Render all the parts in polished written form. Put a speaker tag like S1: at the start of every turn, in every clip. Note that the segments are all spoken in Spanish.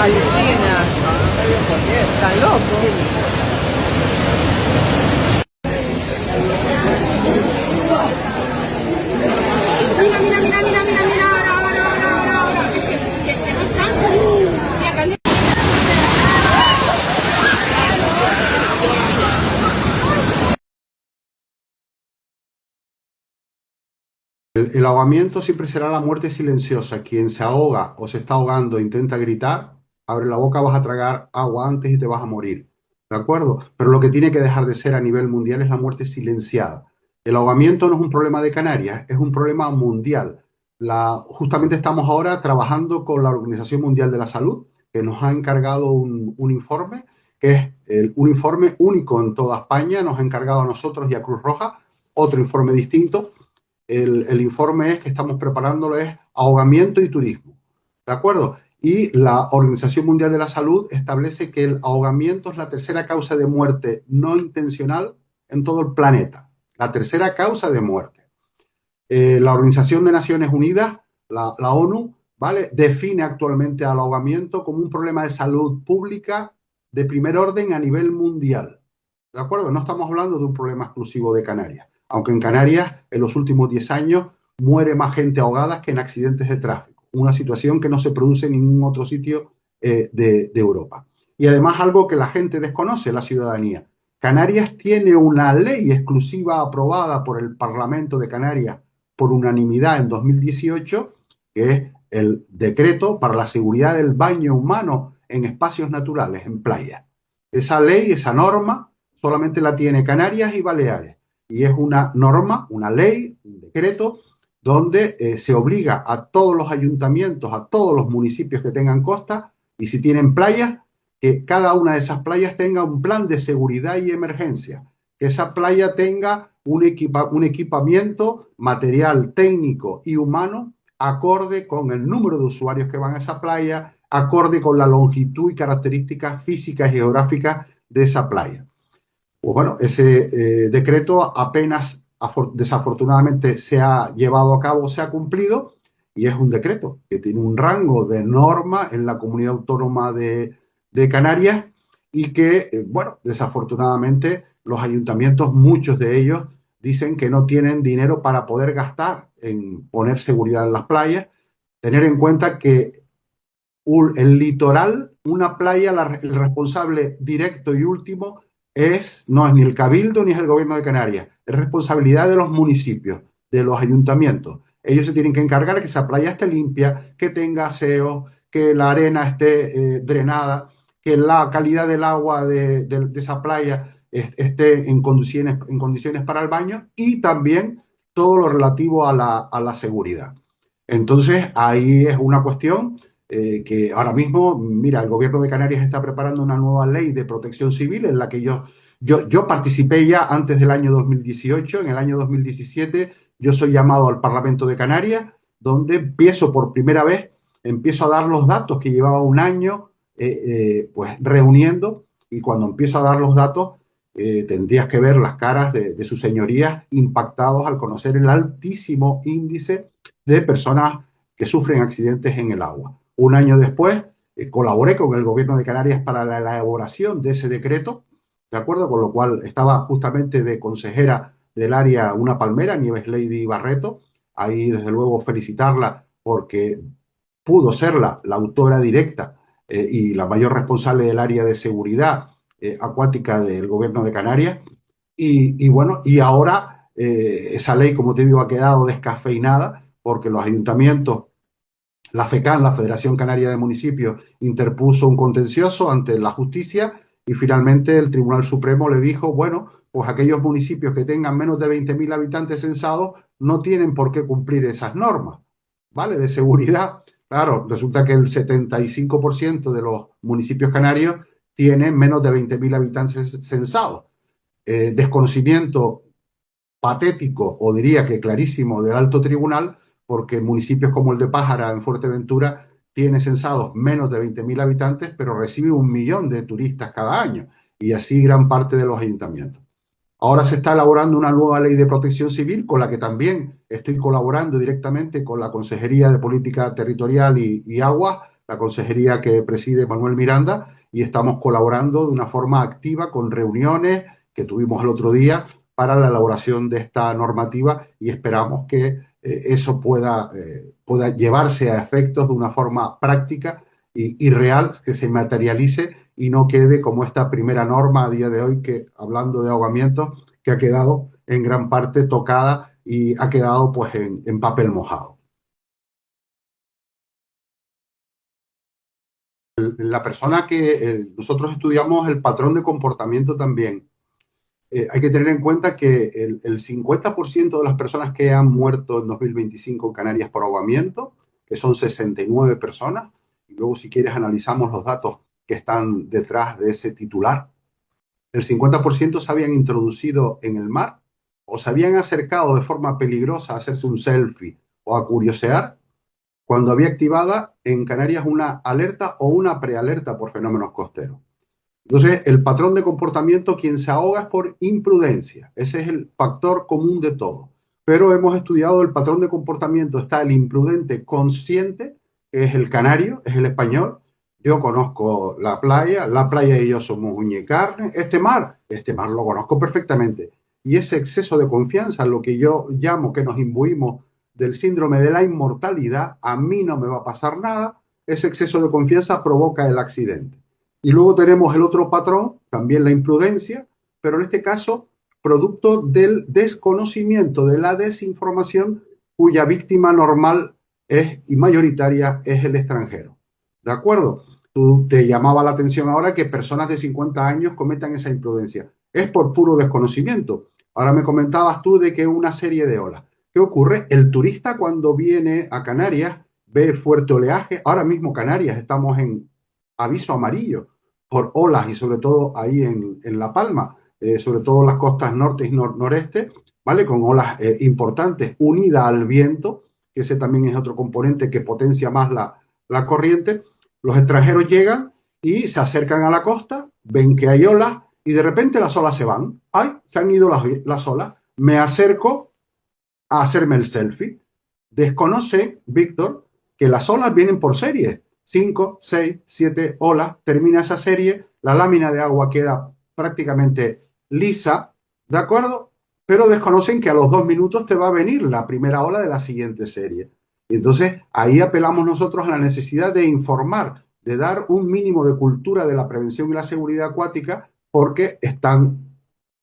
S1: Alucina. Están locos. Mira, mira, mira, mira, mira, mira, ahora. Es que no están. Mira, Candela.
S2: El ahogamiento siempre será la muerte silenciosa. Quien se ahoga o se está ahogando e intenta gritar, abre la boca, vas a tragar agua antes y te vas a morir. ¿De acuerdo? Pero lo que tiene que dejar de ser a nivel mundial es la muerte silenciada. El ahogamiento no es un problema de Canarias, es un problema mundial. Justamente estamos ahora trabajando con la Organización Mundial de la Salud, que nos ha encargado un informe, que es un informe único en toda España, nos ha encargado a nosotros y a Cruz Roja otro informe distinto. El informe es que estamos preparándolo es ahogamiento y turismo, ¿de acuerdo? Y la Organización Mundial de la Salud establece que el ahogamiento es la tercera causa de muerte no intencional en todo el planeta. La tercera causa de muerte. La Organización de Naciones Unidas, la ONU, ¿vale? Define actualmente al ahogamiento como un problema de salud pública de primer orden a nivel mundial. ¿De acuerdo? No estamos hablando de un problema exclusivo de Canarias. Aunque en Canarias, en los últimos 10 años, muere más gente ahogada que en accidentes de tráfico. Una situación que no se produce en ningún otro sitio de Europa. Y además algo que la gente desconoce, la ciudadanía. Canarias tiene una ley exclusiva aprobada por el Parlamento de Canarias por unanimidad en 2018, que es el decreto para la seguridad del baño humano en espacios naturales, en playas. Esa ley, esa norma, solamente la tiene Canarias y Baleares. Y es una norma, una ley, un decreto, donde se obliga a todos los ayuntamientos, a todos los municipios que tengan costa, y si tienen playas, que cada una de esas playas tenga un plan de seguridad y emergencia, que esa playa tenga un equipamiento material, técnico y humano acorde con el número de usuarios que van a esa playa, acorde con la longitud y características físicas y geográficas de esa playa. Pues bueno, ese decreto apenas desafortunadamente se ha llevado a cabo, se ha cumplido, y es un decreto que tiene un rango de norma en la comunidad autónoma de Canarias y que, bueno, desafortunadamente los ayuntamientos, muchos de ellos, dicen que no tienen dinero para poder gastar en poner seguridad en las playas. Tener en cuenta que el litoral, una playa, el responsable directo y último no es ni el Cabildo ni es el Gobierno de Canarias, es responsabilidad de los municipios, de los ayuntamientos. Ellos se tienen que encargar de que esa playa esté limpia, que tenga aseo, que la arena esté drenada, que la calidad del agua de esa playa esté en condiciones para el baño, y también todo lo relativo a la seguridad. Entonces, ahí es una cuestión que ahora mismo, mira, el Gobierno de Canarias está preparando una nueva ley de protección civil en la que yo participé ya antes del año 2018. En el año 2017 yo soy llamado al Parlamento de Canarias, donde empiezo por primera vez, empiezo a dar los datos que llevaba un año pues reuniendo, y cuando empiezo a dar los datos tendrías que ver las caras de sus señorías impactados al conocer el altísimo índice de personas que sufren accidentes en el agua. Un año después colaboré con el Gobierno de Canarias para la elaboración de ese decreto, ¿de acuerdo? Con lo cual estaba justamente de consejera del área una palmera, Nieves Lady Barreto. Ahí, desde luego, felicitarla porque pudo ser la autora directa y la mayor responsable del área de seguridad acuática del Gobierno de Canarias. Y bueno, y ahora esa ley, como te digo, ha quedado descafeinada porque los ayuntamientos, la FECAN, la Federación Canaria de Municipios, interpuso un contencioso ante la justicia, y finalmente el Tribunal Supremo le dijo, bueno, pues aquellos municipios que tengan menos de 20.000 habitantes censados no tienen por qué cumplir esas normas, ¿vale? De seguridad. Claro, resulta que el 75% de los municipios canarios tienen menos de 20.000 habitantes censados. Desconocimiento patético, o diría que clarísimo, del alto tribunal, porque municipios como el de Pájara, en Fuerteventura, tiene censados menos de 20.000 habitantes, pero recibe 1 millón de turistas cada año, y así gran parte de los ayuntamientos. Ahora se está elaborando una nueva ley de protección civil con la que también estoy colaborando directamente con la Consejería de Política Territorial y Aguas, la consejería que preside Manuel Miranda, y estamos colaborando de una forma activa con reuniones que tuvimos el otro día para la elaboración de esta normativa y esperamos que eso pueda llevarse a efectos de una forma práctica y real, que se materialice y no quede como esta primera norma a día de hoy, que hablando de ahogamientos, que ha quedado en gran parte tocada y ha quedado pues en papel mojado. La persona que nosotros estudiamos el patrón de comportamiento también. Hay que tener en cuenta que el 50% de las personas que han muerto en 2025 en Canarias por ahogamiento, que son 69 personas, y luego si quieres analizamos los datos que están detrás de ese titular, el 50% se habían introducido en el mar o se habían acercado de forma peligrosa a hacerse un selfie o a curiosear cuando había activada en Canarias una alerta o una prealerta por fenómenos costeros. Entonces, el patrón de comportamiento, quien se ahoga es por imprudencia. Ese es el factor común de todo. Pero hemos estudiado el patrón de comportamiento. Está el imprudente consciente, que es el canario, es el español. Yo conozco la playa y yo somos uña y carne. Este mar lo conozco perfectamente. Y ese exceso de confianza, lo que yo llamo que nos imbuimos del síndrome de la inmortalidad, a mí no me va a pasar nada, ese exceso de confianza provoca el accidente. Y luego tenemos el otro patrón, también la imprudencia, pero en este caso producto del desconocimiento, de la desinformación, cuya víctima normal es y mayoritaria es el extranjero. ¿De acuerdo? Tú te llamaba la atención ahora que personas de 50 años cometan esa imprudencia. Es por puro desconocimiento. Ahora me comentabas tú de que una serie de olas. ¿Qué ocurre? El turista cuando viene a Canarias ve fuerte oleaje. Ahora mismo Canarias estamos en aviso amarillo por olas y sobre todo ahí en La Palma, sobre todo las costas norte y noreste, ¿vale? Con olas importantes unidas al viento, que ese también es otro componente que potencia más la corriente. Los extranjeros llegan y se acercan a la costa, ven que hay olas y de repente las olas se van. ¡Ay! Se han ido las olas. Me acerco a hacerme el selfie. Desconoce, Víctor, que las olas vienen por series. 5, 6, 7 olas, termina esa serie, la lámina de agua queda prácticamente lisa, ¿de acuerdo? Pero desconocen que a los 2 minutos te va a venir la primera ola de la siguiente serie. Y entonces ahí apelamos nosotros a la necesidad de informar, de dar un mínimo de cultura de la prevención y la seguridad acuática, porque están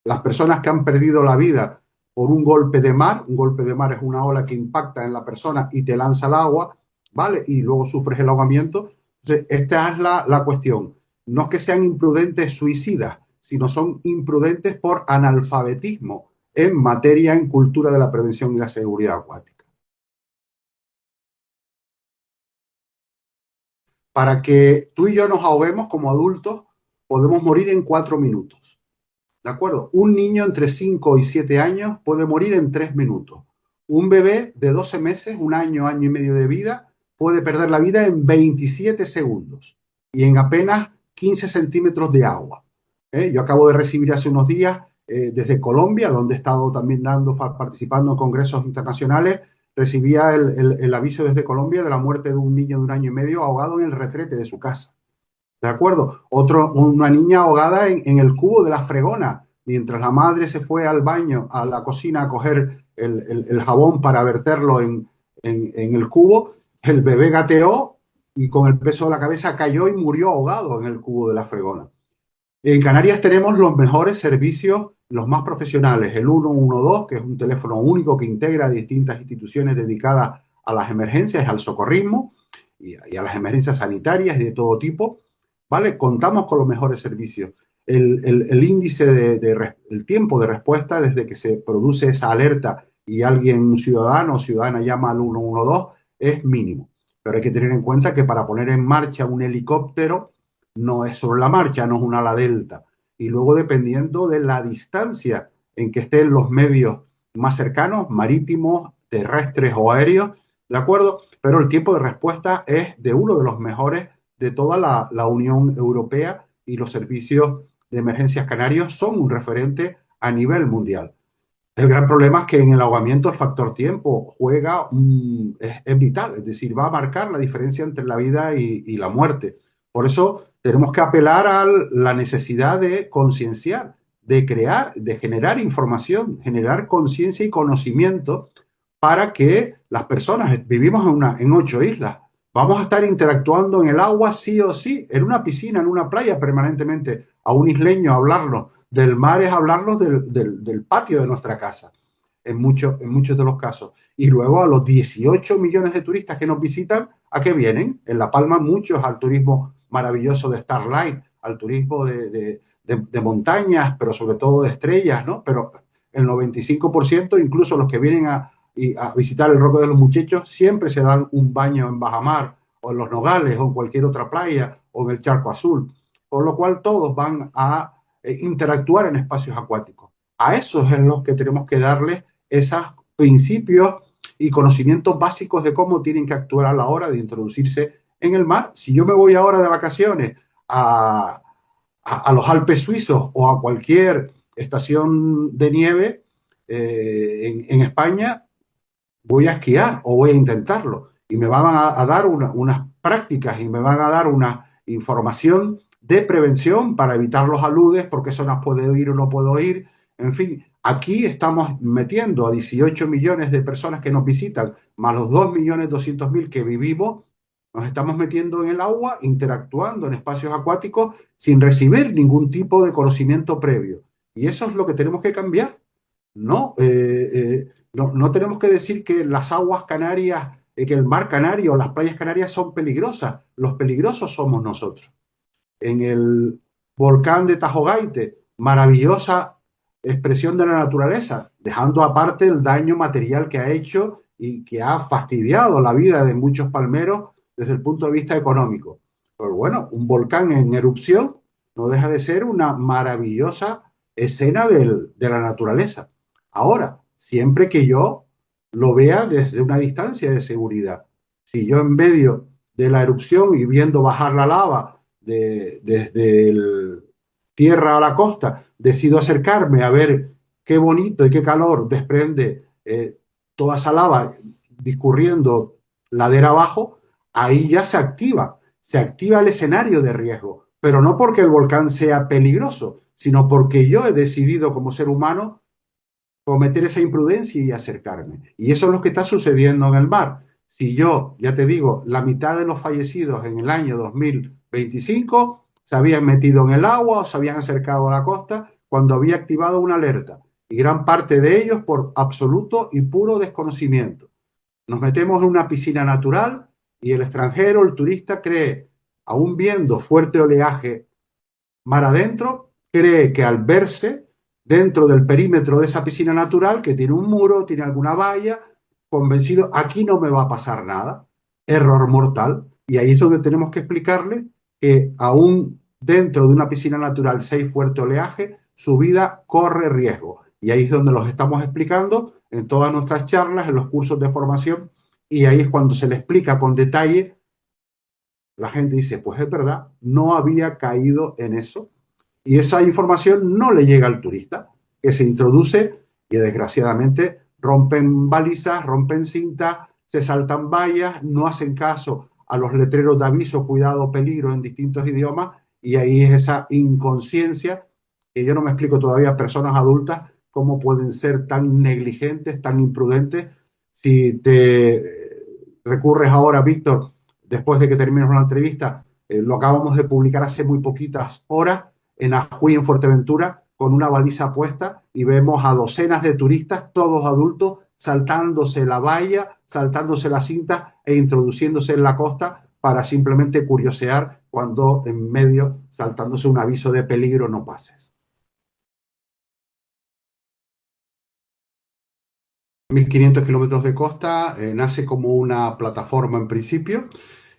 S2: las personas que han perdido la vida por un golpe de mar es una ola que impacta en la persona y te lanza al agua, ¿vale? Y luego sufres el ahogamiento. Entonces, esta es la cuestión. No es que sean imprudentes suicidas, sino son imprudentes por analfabetismo en materia, en cultura de la prevención y la seguridad acuática. Para que tú y yo nos ahoguemos como adultos, podemos morir en 4 minutos. ¿De acuerdo? Un niño entre 5 y 7 años puede morir en 3 minutos. Un bebé de 12 meses, un año, año y medio de vida, puede perder la vida en 27 segundos y en apenas 15 centímetros de agua. Yo acabo de recibir hace unos días desde Colombia, donde he estado también participando en congresos internacionales, recibía el aviso desde Colombia de la muerte de un niño de un año y medio ahogado en el retrete de su casa. ¿De acuerdo? Una niña ahogada en el cubo de la fregona, mientras la madre se fue al baño, a la cocina a coger el jabón para verterlo en el cubo, el bebé gateó y con el peso de la cabeza cayó y murió ahogado en el cubo de la fregona. En Canarias tenemos los mejores servicios, los más profesionales, el 112, que es un teléfono único que integra distintas instituciones dedicadas a las emergencias, al socorrismo y a las emergencias sanitarias y de todo tipo, ¿vale? Contamos con los mejores servicios. El índice el tiempo de respuesta desde que se produce esa alerta y un ciudadano o ciudadana llama al 112 es mínimo. Pero hay que tener en cuenta que para poner en marcha un helicóptero no es sobre la marcha, no es una ala delta. Y luego dependiendo de la distancia en que estén los medios más cercanos, marítimos, terrestres o aéreos, ¿de acuerdo? Pero el tiempo de respuesta es de uno de los mejores de toda la Unión Europea y los servicios de emergencias canarios son un referente a nivel mundial. El gran problema es que en el ahogamiento el factor tiempo juega, es vital, es decir, va a marcar la diferencia entre la vida y la muerte. Por eso tenemos que apelar a la necesidad de concienciar, de crear, de generar información, generar conciencia y conocimiento para que las personas, vivimos en 8 islas, vamos a estar interactuando en el agua sí o sí, en una piscina, en una playa permanentemente. A un isleño hablarnos del mar es hablarnos del patio de nuestra casa, en muchos de los casos. Y luego a los 18 millones de turistas que nos visitan, ¿a qué vienen? En La Palma muchos al turismo maravilloso de Starlight, al turismo de montañas, pero sobre todo de estrellas, ¿no? Pero el 95%, incluso los que vienen a visitar el Roque de los Muchechos, siempre se dan un baño en Bajamar, o en Los Nogales, o en cualquier otra playa, o en el Charco Azul. Por lo cual todos van a interactuar en espacios acuáticos. A esos es los que tenemos que darles esos principios y conocimientos básicos de cómo tienen que actuar a la hora de introducirse en el mar. Si yo me voy ahora de vacaciones a los Alpes suizos o a cualquier estación de nieve en España, voy a esquiar o voy a intentarlo y me van a dar unas prácticas y me van a dar una información de prevención para evitar los aludes, por qué zonas puedo ir o no puedo ir. En fin, aquí estamos metiendo a 18 millones de personas que nos visitan, más los 2.200.000 que vivimos, nos estamos metiendo en el agua, interactuando en espacios acuáticos sin recibir ningún tipo de conocimiento previo. Y eso es lo que tenemos que cambiar. No tenemos que decir que las aguas canarias, que el mar canario o las playas canarias son peligrosas. Los peligrosos somos nosotros. En el volcán de Tajo Gaite, maravillosa expresión de la naturaleza, dejando aparte el daño material que ha hecho y que ha fastidiado la vida de muchos palmeros desde el punto de vista económico. Pero bueno, un volcán en erupción no deja de ser una maravillosa escena de la naturaleza. Ahora, siempre que yo lo vea desde una distancia de seguridad. Si yo en medio de la erupción y viendo bajar la lava desde el tierra a la costa, decido acercarme a ver qué bonito y qué calor desprende toda esa lava discurriendo ladera abajo, ahí ya se activa el escenario de riesgo, pero no porque el volcán sea peligroso, sino porque yo he decidido como ser humano cometer esa imprudencia y acercarme. Y eso es lo que está sucediendo en el mar. Si yo, ya te digo, la mitad de los fallecidos en el año 2025 se habían metido en el agua o se habían acercado a la costa cuando había activado una alerta. Y gran parte de ellos por absoluto y puro desconocimiento. Nos metemos en una piscina natural y el extranjero, el turista, cree, aún viendo fuerte oleaje mar adentro, cree que al verse dentro del perímetro de esa piscina natural, que tiene un muro, tiene alguna valla, convencido, aquí no me va a pasar nada. Error mortal. Y ahí es donde tenemos que explicarle que aún dentro de una piscina natural, si hay fuerte oleaje, su vida corre riesgo. Y ahí es donde los estamos explicando en todas nuestras charlas, en los cursos de formación, y ahí es cuando se le explica con detalle. La gente dice, pues es verdad, no había caído en eso. Y esa información no le llega al turista, que se introduce y desgraciadamente rompen balizas, rompen cintas, se saltan vallas, no hacen caso a los letreros de aviso, cuidado, peligro en distintos idiomas, y ahí es esa inconsciencia que yo no me explico todavía, personas adultas, cómo pueden ser tan negligentes, tan imprudentes. Si te recurres ahora, Víctor, después de que terminemos la entrevista, lo acabamos de publicar hace muy poquitas horas, en Ajuy, en Fuerteventura, con una baliza puesta y vemos a docenas de turistas, todos adultos, saltándose la valla, saltándose la cinta e introduciéndose en la costa para simplemente curiosear cuando en medio, saltándose un aviso de peligro, no pases. 1.500 kilómetros de costa, nace como una plataforma en principio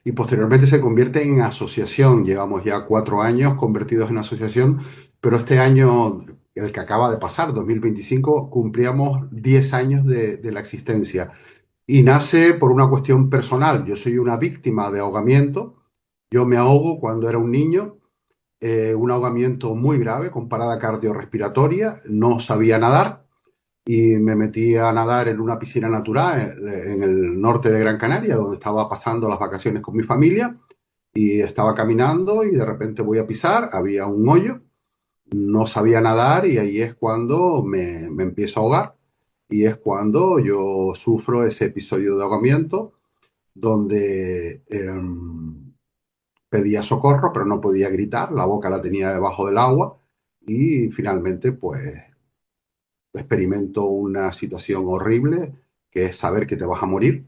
S2: y posteriormente se convierte en asociación. Llevamos ya 4 años convertidos en asociación, pero este año, el que acaba de pasar, 2025, cumplíamos 10 años de la existencia. Y nace por una cuestión personal. Yo soy una víctima de ahogamiento. Yo me ahogo cuando era un niño. un ahogamiento muy grave con parada cardiorrespiratoria, no sabía nadar y me metí a nadar en una piscina natural en el norte de Gran Canaria, donde estaba pasando las vacaciones con mi familia y estaba caminando y de repente voy a pisar, había un hoyo, no sabía nadar y ahí es cuando me empiezo a ahogar y es cuando yo sufro ese episodio de ahogamiento donde pedía socorro, pero no podía gritar, la boca la tenía debajo del agua y finalmente pues experimento una situación horrible que es saber que te vas a morir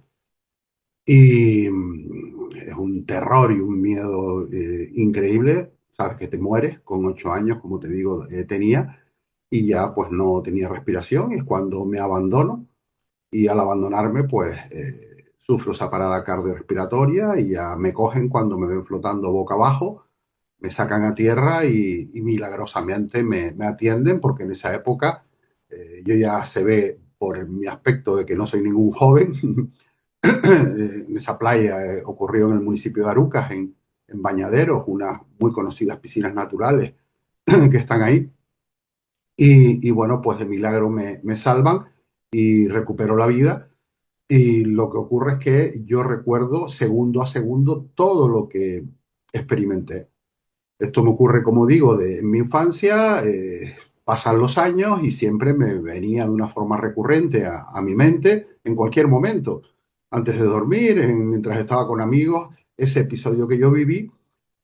S2: y es un terror y un miedo increíble, sabes que te mueres con 8 años, como te digo, tenía y ya pues no tenía respiración, es cuando me abandono y al abandonarme pues sufro esa parada cardiorrespiratoria y ya me cogen cuando me ven flotando boca abajo, me sacan a tierra y milagrosamente me atienden porque en esa época yo ya se ve por mi aspecto de que no soy ningún joven. En esa playa ocurrió en el municipio de Arucas, en Bañaderos, unas muy conocidas piscinas naturales que están ahí. Y bueno, pues de milagro me salvan y recupero la vida. Y lo que ocurre es que yo recuerdo segundo a segundo todo lo que experimenté. Esto me ocurre, como digo, en mi infancia, pasan los años y siempre me venía de una forma recurrente a mi mente en cualquier momento. Antes de dormir, mientras estaba con amigos, ese episodio que yo viví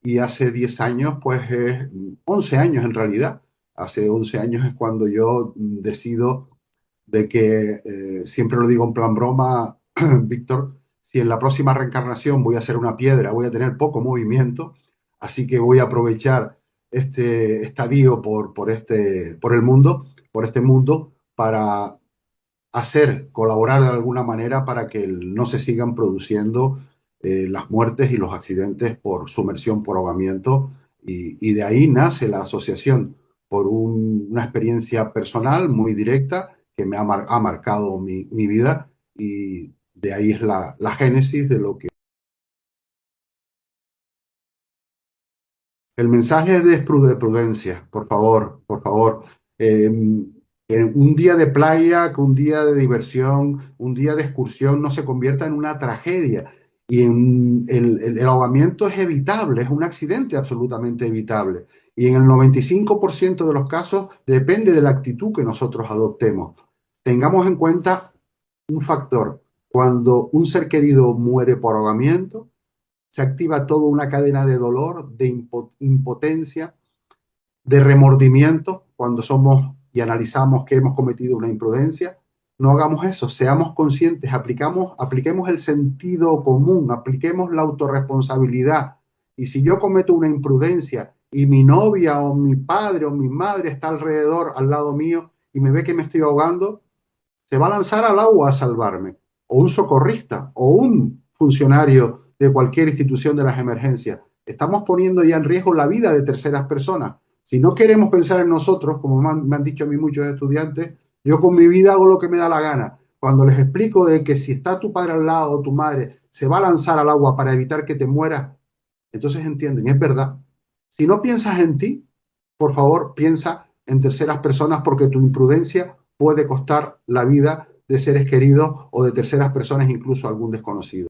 S2: y hace 10 años, pues es 11 años en realidad. Hace 11 años es cuando yo decido de que, siempre lo digo en plan broma, Víctor, si en la próxima reencarnación voy a ser una piedra, voy a tener poco movimiento, así que voy a aprovechar este estadio por este mundo, para colaborar de alguna manera para que no se sigan produciendo las muertes y los accidentes por sumersión, por ahogamiento, y de ahí nace la asociación por una experiencia personal muy directa que ha marcado mi vida y de ahí es la génesis de lo que... El mensaje es de prudencia, por favor, por favor. Un día de playa, que un día de diversión, un día de excursión no se convierta en una tragedia. Y el ahogamiento es evitable, es un accidente absolutamente evitable. Y en el 95% de los casos depende de la actitud que nosotros adoptemos. Tengamos en cuenta un factor. Cuando un ser querido muere por ahogamiento, se activa toda una cadena de dolor, de impotencia, de remordimiento cuando somos y analizamos que hemos cometido una imprudencia. No hagamos eso, seamos conscientes, apliquemos el sentido común, apliquemos la autorresponsabilidad. Y si yo cometo una imprudencia y mi novia o mi padre o mi madre está alrededor, al lado mío, y me ve que me estoy ahogando, se va a lanzar al agua a salvarme, o un socorrista, o un funcionario de cualquier institución de las emergencias. Estamos poniendo ya en riesgo la vida de terceras personas. Si no queremos pensar en nosotros, como me han dicho a mí muchos estudiantes, yo con mi vida hago lo que me da la gana. Cuando les explico de que si está tu padre al lado o tu madre, se va a lanzar al agua para evitar que te mueras, entonces entienden, es verdad. Si no piensas en ti, por favor, piensa en terceras personas porque tu imprudencia puede costar la vida de seres queridos o de terceras personas, incluso algún desconocido.